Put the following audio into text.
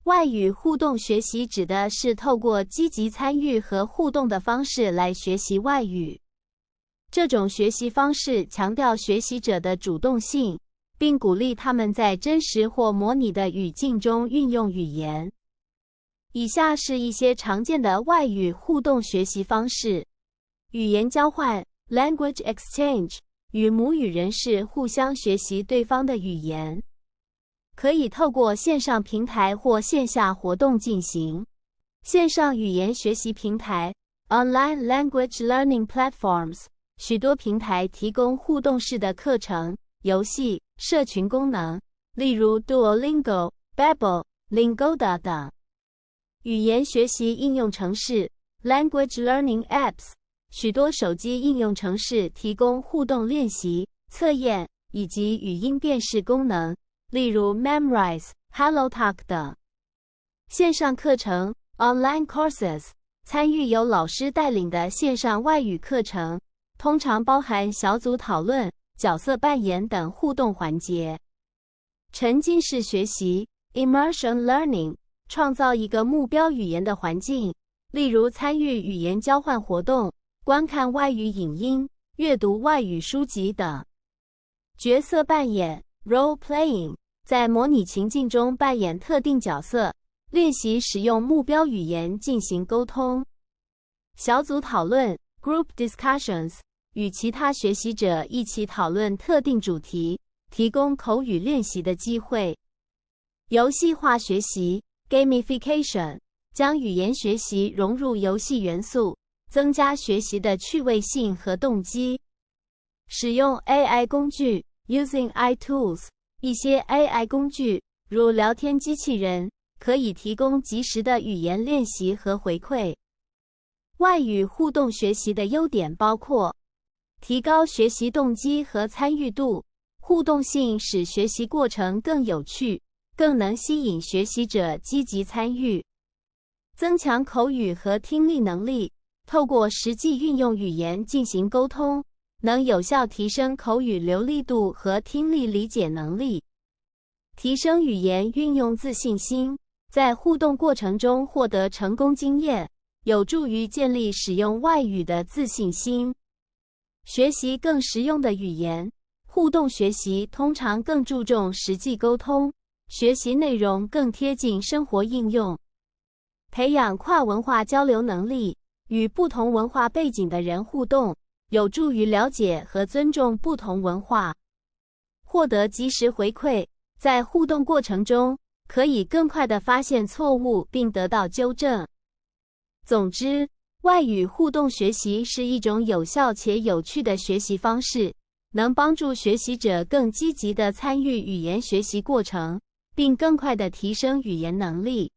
外语互动学习指的是透过积极参与和互动的方式来学习外语。这种学习方式强调学习者的主动性，并鼓励他们在真实或模拟的语境中运用语言。以下是一些常见的外语互动学习方式：语言交换 （language exchange） 与母语人士互相学习对方的语言。可以透过线上平台或线下活动进行。线上语言学习平台 （Online Language Learning Platforms） 许多平台提供互动式的课程、游戏、社群功能，例如 Duolingo、Babbel、Lingoda 等。语言学习应用程式 （Language Learning Apps） 许多手机应用程式提供互动练习、测验以及语音辨识功能。例如 Memrise、HelloTalk 等。线上课程 Online Courses 参与由老师带领的线上外语课程，通常包含小组讨论、角色扮演等互动环节。沉浸式学习 Immersion Learning 创造一个目标语言的环境，例如参与语言交换活动、观看外语影音、阅读外语书籍等。角色扮演Role Playing 在模拟情境中扮演特定角色，练习使用目标语言进行沟通。小组讨论 Group Discussions 与其他学习者一起讨论特定主题，提供口语练习的机会。游戏化学习 Gamification 将语言学习融入游戏元素，增加学习的趣味性和动机。使用 AI 工具Using iTools 一些 AI 工具，如聊天机器人，可以提供及时的语言练习和回馈。外语互动学习的优点包括：提高学习动机和参与度，互动性使学习过程更有趣，更能吸引学习者积极参与；增强口语和听力能力，透过实际运用语言进行沟通，能有效提升口语流利度和听力理解能力，提升语言运用自信心，在互动过程中获得成功经验，有助于建立使用外语的自信心。学习更实用的语言，互动学习通常更注重实际沟通，学习内容更贴近生活应用。培养跨文化交流能力，与不同文化背景的人互动，有助于了解和尊重不同文化，获得及时回馈，在互动过程中，可以更快地发现错误并得到纠正。总之，外语互动学习是一种有效且有趣的学习方式，能帮助学习者更积极地参与语言学习过程，并更快地提升语言能力。